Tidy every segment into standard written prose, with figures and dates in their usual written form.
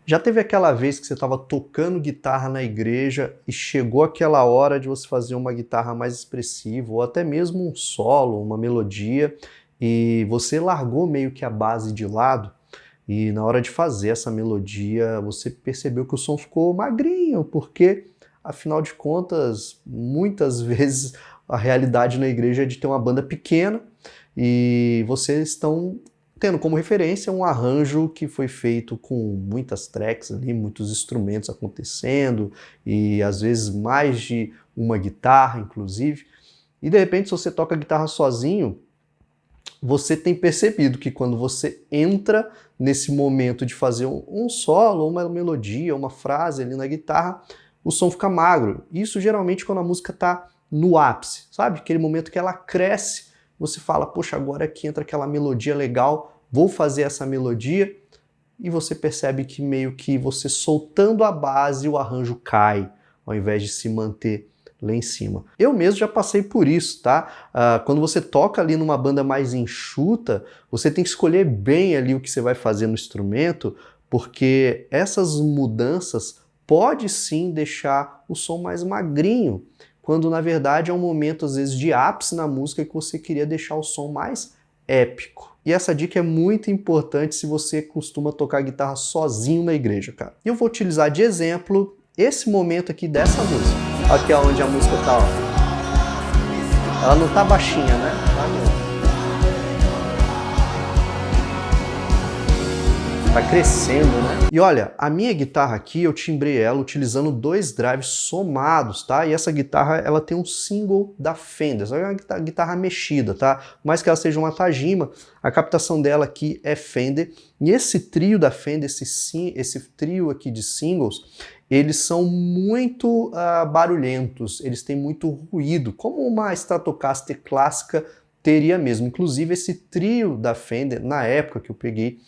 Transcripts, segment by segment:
Já teve aquela vez que você estava tocando guitarra na igreja e chegou aquela hora de você fazer uma guitarra mais expressiva, ou até mesmo um solo, uma melodia, e você largou meio que a base de lado, e na hora de fazer essa melodia você percebeu que o som ficou magrinho, porque, afinal de contas, muitas vezes a realidade na igreja é de ter uma banda pequena, e vocês estão tendo como referência um arranjo que foi feito com muitas tracks ali, muitos instrumentos acontecendo, e às vezes mais de uma guitarra, inclusive. E de repente, se você toca guitarra sozinho, você tem percebido que quando você entra nesse momento de fazer um solo, uma melodia, uma frase ali na guitarra, o som fica magro. Isso geralmente quando a música está no ápice, sabe? Aquele momento que ela cresce, você fala, poxa, agora que entra aquela melodia legal, vou fazer essa melodia, e você percebe que meio que você soltando a base, o arranjo cai, ao invés de se manter lá em cima. Eu mesmo já passei por isso, tá? Quando você toca ali numa banda mais enxuta, você tem que escolher bem ali o que você vai fazer no instrumento, porque essas mudanças pode sim deixar o som mais magrinho, quando na verdade é um momento às vezes de ápice na música que você queria deixar o som mais épico. E essa dica é muito importante se você costuma tocar guitarra sozinho na igreja, cara. E eu vou utilizar de exemplo esse momento aqui dessa música. Aqui é onde a música tá, ó. Ela não tá baixinha, né? Tá crescendo, né? E olha, a minha guitarra aqui, eu timbrei ela utilizando 2 drives somados, tá? E essa guitarra, ela tem um single da Fender, é uma guitarra mexida, tá? Mas que ela seja uma Tajima, a captação dela aqui é Fender. E esse trio da Fender, esse trio aqui de singles, eles são muito barulhentos, eles têm muito ruído, como uma Stratocaster clássica teria mesmo. Inclusive esse trio da Fender, na época que eu peguei,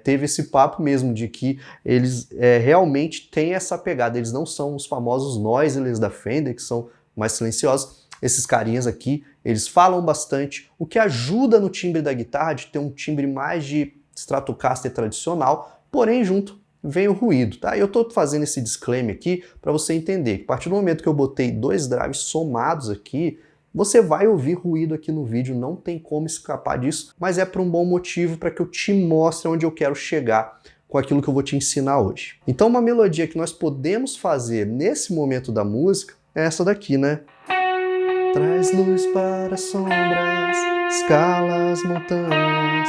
teve esse papo mesmo de que eles realmente têm essa pegada, eles não são os famosos noiseless da Fender, que são mais silenciosos. Esses carinhas aqui, eles falam bastante, o que ajuda no timbre da guitarra, de ter um timbre mais de Stratocaster tradicional, porém junto vem o ruído, tá? Eu tô fazendo esse disclaimer aqui para você entender que a partir do momento que eu botei 2 drives somados aqui, você vai ouvir ruído aqui no vídeo, não tem como escapar disso, mas é por um bom motivo, para que eu te mostre onde eu quero chegar com aquilo que eu vou te ensinar hoje. Então uma melodia que nós podemos fazer nesse momento da música é essa daqui, né? Traz luz para as sombras, escala as montanhas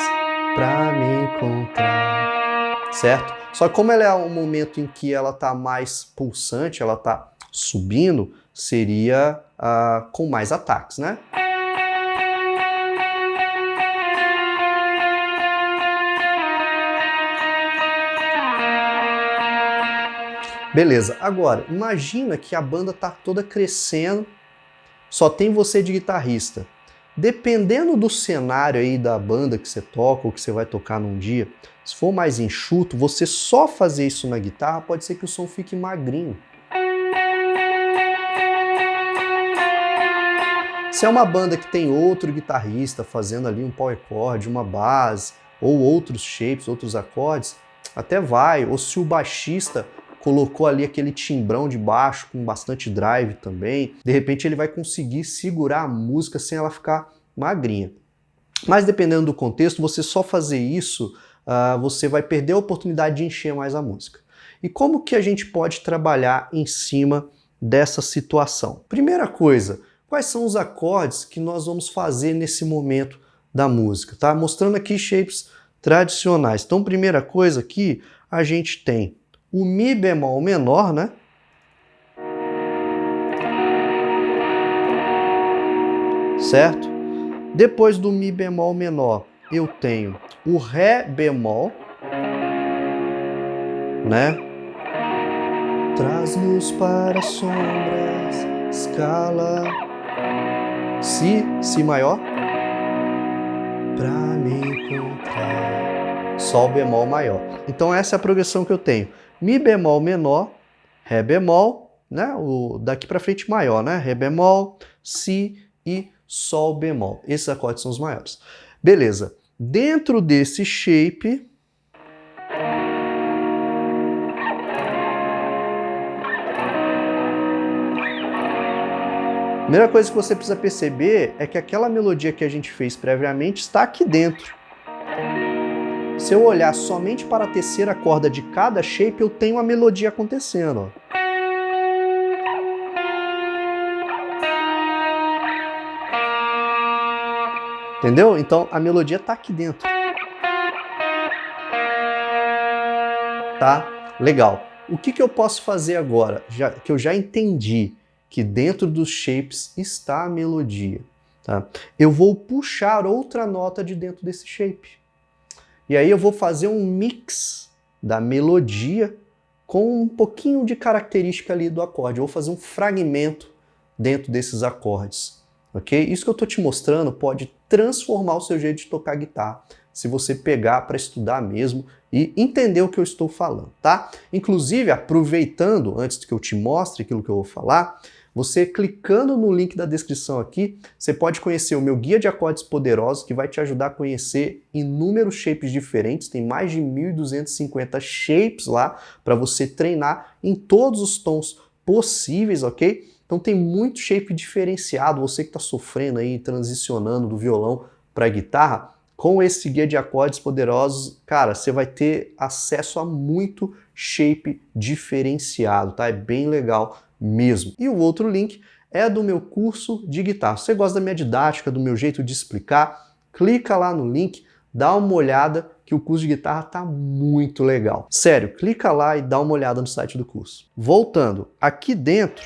pra me encontrar. Certo? Só que como ela é um momento em que ela tá mais pulsante, ela tá subindo, seria com mais ataques, né? Beleza, agora imagina que a banda tá toda crescendo, só tem você de guitarrista. Dependendo do cenário aí da banda que você toca ou que você vai tocar num dia, se for mais enxuto, você só fazer isso na guitarra, pode ser que o som fique magrinho. Se é uma banda que tem outro guitarrista fazendo ali um power chord, uma base, ou outros shapes, outros acordes, até vai. Ou se o baixista colocou ali aquele timbrão de baixo com bastante drive também, de repente ele vai conseguir segurar a música sem ela ficar magrinha. Mas dependendo do contexto, você só fazer isso, você vai perder a oportunidade de encher mais a música. E como que a gente pode trabalhar em cima dessa situação? Primeira coisa, quais são os acordes que nós vamos fazer nesse momento da música, tá? Mostrando aqui shapes tradicionais. Então, primeira coisa aqui, a gente tem o Mi bemol menor, né? Certo? Depois do Mi bemol menor, eu tenho o Ré bemol, né? Traz luz para as sombras, escala Si maior, pra me encontrar, Sol bemol maior. Então essa é a progressão que eu tenho. Mi bemol menor, Ré bemol, né? Daqui para frente maior, né? Ré bemol, Si e Sol bemol. Esses acordes são os maiores. Beleza. Dentro desse shape, Primeira coisa que você precisa perceber é que aquela melodia que a gente fez previamente está aqui dentro. Se eu olhar somente para a terceira corda de cada shape, eu tenho a melodia acontecendo. Ó. Entendeu? Então a melodia está aqui dentro. Tá? Legal. O que eu posso fazer agora? Que eu já entendi que dentro dos shapes está a melodia. Tá? Eu vou puxar outra nota de dentro desse shape. E aí eu vou fazer um mix da melodia com um pouquinho de característica ali do acorde. Eu vou fazer um fragmento dentro desses acordes. Ok? Isso que eu estou te mostrando pode transformar o seu jeito de tocar guitarra, se você pegar para estudar mesmo e entender o que eu estou falando, tá? Inclusive, aproveitando, antes que eu te mostre aquilo que eu vou falar, você clicando no link da descrição aqui, você pode conhecer o meu guia de acordes poderosos, que vai te ajudar a conhecer inúmeros shapes diferentes, tem mais de 1.250 shapes lá para você treinar em todos os tons possíveis, ok? Então tem muito shape diferenciado, você que está sofrendo aí, transicionando do violão para a guitarra, com esse guia de acordes poderosos, cara, você vai ter acesso a muito shape diferenciado, tá? É bem legal mesmo. E o outro link é do meu curso de guitarra. Se você gosta da minha didática, do meu jeito de explicar, clica lá no link, dá uma olhada que o curso de guitarra tá muito legal. Sério, clica lá e dá uma olhada no site do curso. Voltando, aqui dentro,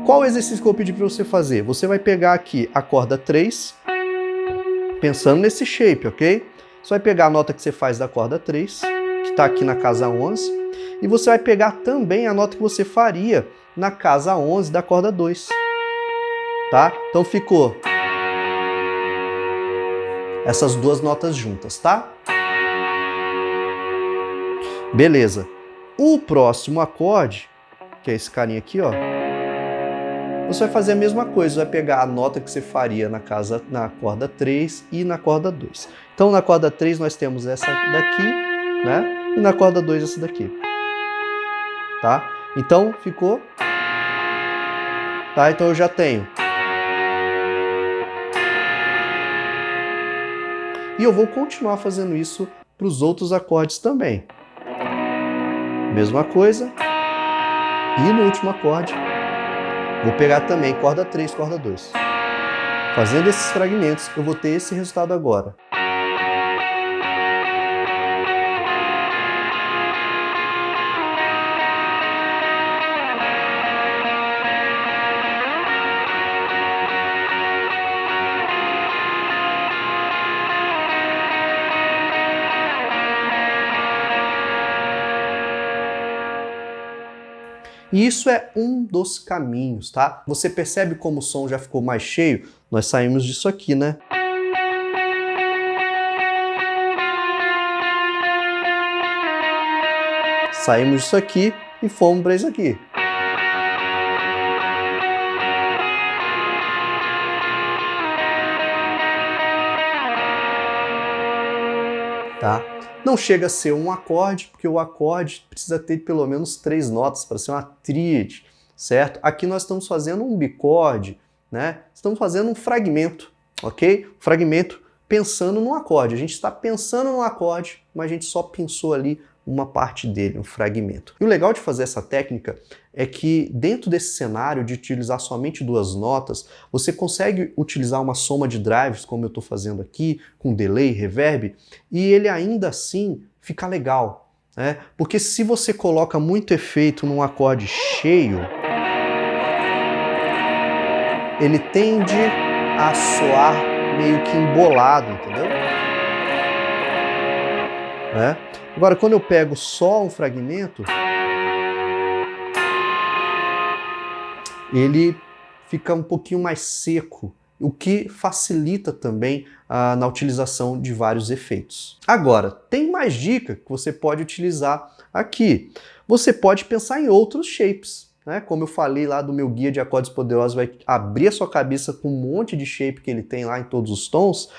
qual o exercício que eu vou pedir para você fazer? Você vai pegar aqui a corda 3, pensando nesse shape, ok? Você vai pegar a nota que você faz da corda 3, que está aqui na casa 11, e você vai pegar também a nota que você faria na casa 11 da corda 2, tá? Então ficou essas duas notas juntas, tá? Beleza. O próximo acorde, que é esse carinha aqui, ó, você vai fazer a mesma coisa, vai pegar a nota que você faria na corda 3 e na corda 2. Então na corda 3 nós temos essa daqui, né? E na corda 2 essa daqui. Tá? Então ficou. Tá? Então eu já tenho. E eu vou continuar fazendo isso para os outros acordes também. Mesma coisa. E no último acorde, vou pegar também corda 3, corda 2. Fazendo esses fragmentos, eu vou ter esse resultado agora. E isso é um dos caminhos, tá? Você percebe como o som já ficou mais cheio? Nós saímos disso aqui, né? Saímos disso aqui e fomos para isso aqui. Tá? Não chega a ser um acorde, porque o acorde precisa ter pelo menos 3 notas para ser uma tríade, certo? Aqui nós estamos fazendo um bicorde, né? Estamos fazendo um fragmento, ok? Fragmento pensando no acorde. A gente está pensando no acorde, mas a gente só pensou ali uma parte dele, um fragmento. E o legal de fazer essa técnica é que dentro desse cenário de utilizar somente 2 notas, você consegue utilizar uma soma de drives, como eu estou fazendo aqui, com delay, reverb, e ele ainda assim fica legal, né? Porque se você coloca muito efeito num acorde cheio, ele tende a soar meio que embolado, entendeu? Né? Agora, quando eu pego só um fragmento, ele fica um pouquinho mais seco, o que facilita também na utilização de vários efeitos. Agora, tem mais dica que você pode utilizar aqui. Você pode pensar em outros shapes, né? Como eu falei lá do meu guia de acordes poderosos, vai abrir a sua cabeça com um monte de shape que ele tem lá em todos os tons.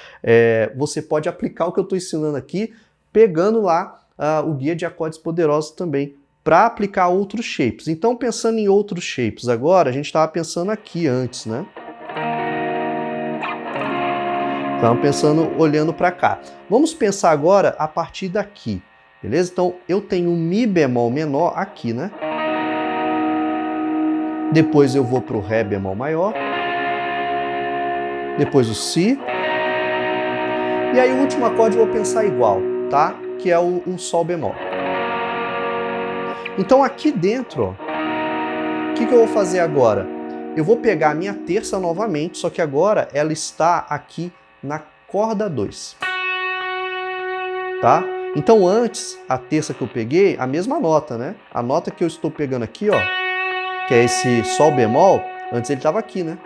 Você pode aplicar o que eu estou ensinando aqui, pegando lá o guia de acordes poderosos também para aplicar outros shapes. Então, pensando em outros shapes agora, a gente estava pensando aqui antes, né? Estamos pensando, olhando para cá. Vamos pensar agora a partir daqui, beleza? Então, eu tenho um Mi bemol menor aqui, né? Depois eu vou para o Ré bemol maior. Depois o Si. E aí o último acorde eu vou pensar igual, tá? Que é o Sol bemol. Então aqui dentro, ó, o que eu vou fazer agora? Eu vou pegar a minha terça novamente, só que agora ela está aqui na corda 2. Tá? Então antes, a terça que eu peguei, a mesma nota, né? A nota que eu estou pegando aqui, ó, que é esse Sol bemol, antes ele estava aqui, né?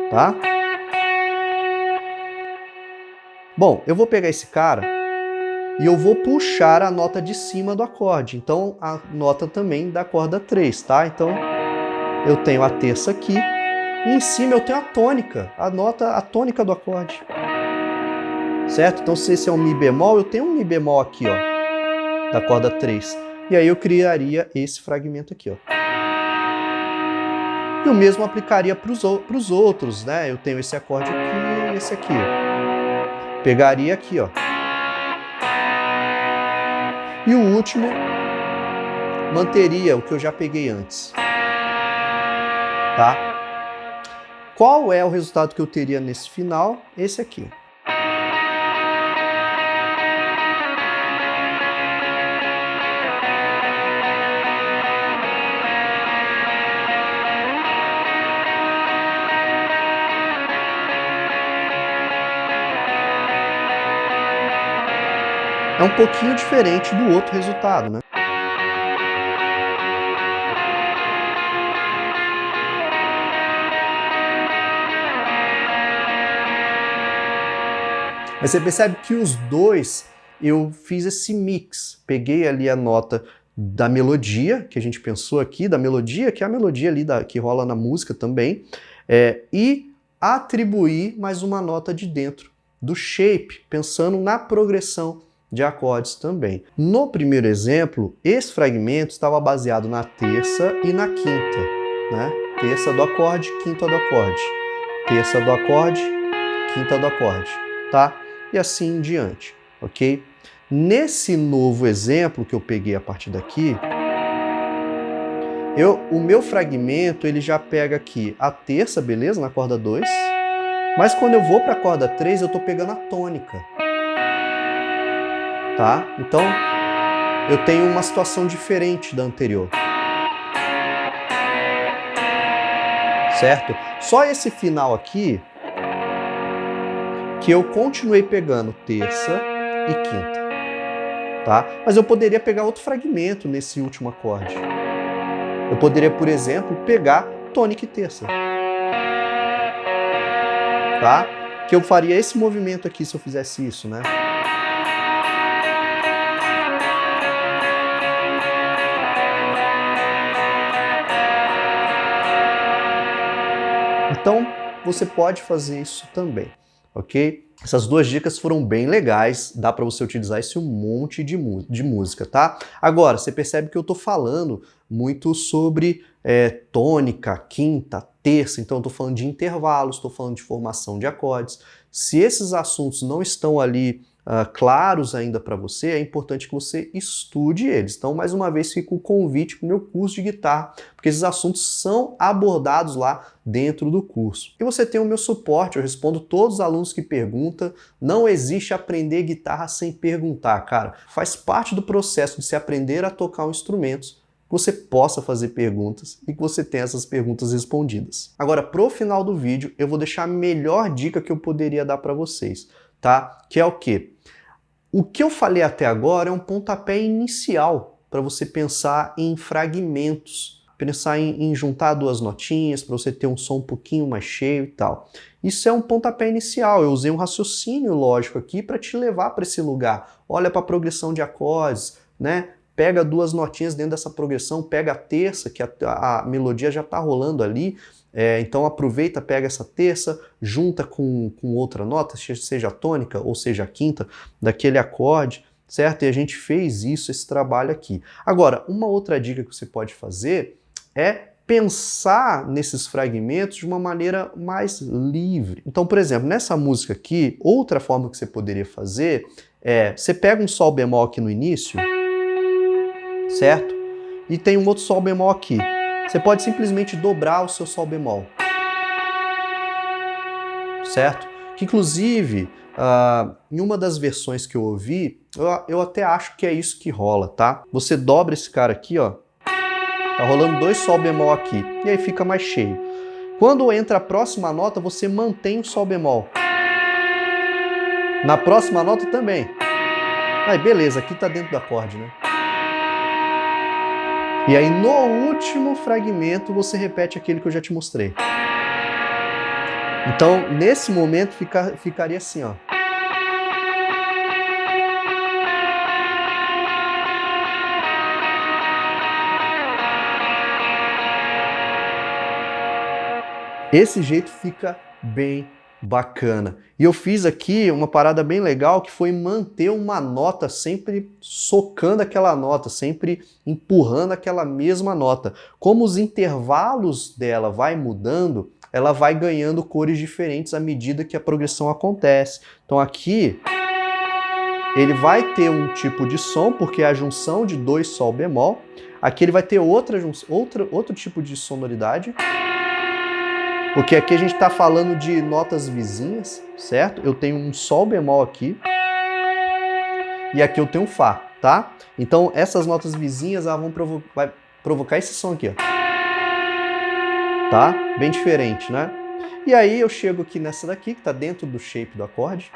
Tá? Bom, eu vou pegar esse cara e eu vou puxar a nota de cima do acorde. Então, a nota também da corda 3, tá? Então, eu tenho a terça aqui e em cima eu tenho a tônica, a tônica do acorde. Certo? Então, se esse é um Mi bemol, eu tenho um Mi bemol aqui, ó, da corda 3. E aí eu criaria esse fragmento aqui, ó. E o mesmo aplicaria para os outros, né? Eu tenho esse acorde aqui e esse aqui. Pegaria aqui, ó. E o último manteria o que eu já peguei antes. Tá? Qual é o resultado que eu teria nesse final? Esse aqui. É um pouquinho diferente do outro resultado, né? Mas você percebe que os dois, eu fiz esse mix. Peguei ali a nota da melodia, que a gente pensou aqui, da melodia, que é a melodia ali que rola na música também, e atribuí mais uma nota de dentro do shape, pensando na progressão de acordes também. No primeiro exemplo, esse fragmento estava baseado na terça e na quinta, né? Terça do acorde, quinta do acorde. Terça do acorde, quinta do acorde, tá? E assim em diante, ok? Nesse novo exemplo que eu peguei a partir daqui, o meu fragmento ele já pega aqui a terça, beleza? Na corda 2, mas quando eu vou para a corda 3, eu estou pegando a tônica. Tá? Então, eu tenho uma situação diferente da anterior. Certo? Só esse final aqui que eu continuei pegando terça e quinta. Tá? Mas eu poderia pegar outro fragmento nesse último acorde. Eu poderia, por exemplo, pegar tônica e terça. Tá? Que eu faria esse movimento aqui se eu fizesse isso, né? Então, você pode fazer isso também, ok? Essas duas dicas foram bem legais, dá para você utilizar isso em um monte de música, tá? Agora, você percebe que eu estou falando muito sobre tônica, quinta, terça, então eu estou falando de intervalos, estou falando de formação de acordes. Se esses assuntos não estão ali claros ainda para você, é importante que você estude eles. Então, mais uma vez, fica o convite para o meu curso de guitarra, porque esses assuntos são abordados lá dentro do curso. E você tem o meu suporte, eu respondo todos os alunos que perguntam. Não existe aprender guitarra sem perguntar, cara. Faz parte do processo de se aprender a tocar um instrumento, que você possa fazer perguntas e que você tenha essas perguntas respondidas. Agora, pro final do vídeo, eu vou deixar a melhor dica que eu poderia dar para vocês, tá? Que é o quê? O que eu falei até agora é um pontapé inicial para você pensar em fragmentos, pensar em juntar duas notinhas para você ter um som um pouquinho mais cheio e tal. Isso é um pontapé inicial, eu usei um raciocínio lógico aqui para te levar para esse lugar. Olha para a progressão de acordes, né? Pega duas notinhas dentro dessa progressão, pega a terça, que a melodia já está rolando ali, então aproveita, pega essa terça, junta com outra nota, seja a tônica ou seja a quinta, daquele acorde, certo? E a gente fez isso, esse trabalho aqui. Agora, uma outra dica que você pode fazer é pensar nesses fragmentos de uma maneira mais livre. Então, por exemplo, nessa música aqui, outra forma que você poderia fazer é, você pega um sol bemol aqui no início, certo? E tem um outro sol bemol aqui. Você pode simplesmente dobrar o seu sol bemol, certo? Que inclusive, em uma das versões que eu ouvi, eu até acho que é isso que rola, tá? Você dobra esse cara aqui, ó, tá rolando 2 sol bemol aqui, e aí fica mais cheio. Quando entra a próxima nota, você mantém o sol bemol. Na próxima nota também. Aí beleza, aqui tá dentro do acorde, né? E aí no último fragmento você repete aquele que eu já te mostrei. Então, nesse momento ficaria assim, ó. Esse jeito fica bem bacana. E eu fiz aqui uma parada bem legal que foi manter uma nota sempre socando aquela nota, sempre empurrando aquela mesma nota. Como os intervalos dela vai mudando, ela vai ganhando cores diferentes à medida que a progressão acontece. Então aqui ele vai ter um tipo de som, porque é a junção de 2 sol bemol. Aqui ele vai ter outro tipo de sonoridade, porque aqui a gente está falando de notas vizinhas, certo? Eu tenho um sol bemol aqui e aqui eu tenho um fá, tá? Então essas notas vizinhas vai provocar esse som aqui, ó. Tá? Bem diferente, né? E aí eu chego aqui nessa daqui, que está dentro do shape do acorde.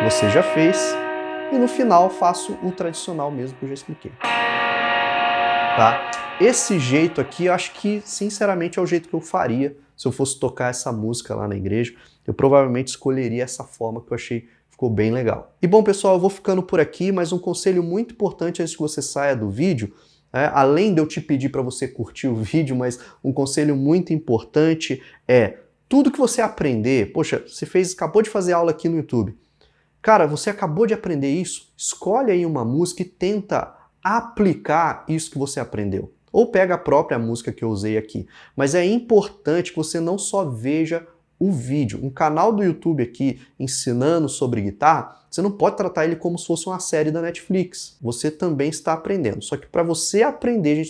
Você já fez. E no final faço o tradicional mesmo que eu já expliquei. Tá? Esse jeito aqui, eu acho que, sinceramente, é o jeito que eu faria se eu fosse tocar essa música lá na igreja. Eu provavelmente escolheria essa forma que eu achei que ficou bem legal. E bom, pessoal, eu vou ficando por aqui, mas um conselho muito importante antes que você saia do vídeo, além de eu te pedir para você curtir o vídeo, mas um conselho muito importante é tudo que você aprender, poxa, você acabou de fazer aula aqui no YouTube. Cara, você acabou de aprender isso, escolhe aí uma música e tenta aplicar isso que você aprendeu. Ou pega a própria música que eu usei aqui. Mas é importante que você não só veja o vídeo. Um canal do YouTube aqui ensinando sobre guitarra, você não pode tratar ele como se fosse uma série da Netflix. Você também está aprendendo. Só que para você aprender, a gente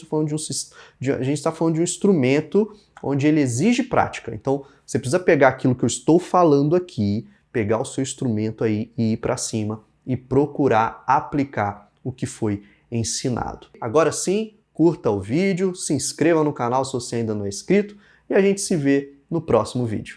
está falando de um instrumento onde ele exige prática. Então, você precisa pegar aquilo que eu estou falando aqui, pegar o seu instrumento aí e ir para cima e procurar aplicar o que foi ensinado. Agora sim, curta o vídeo, se inscreva no canal se você ainda não é inscrito e a gente se vê no próximo vídeo.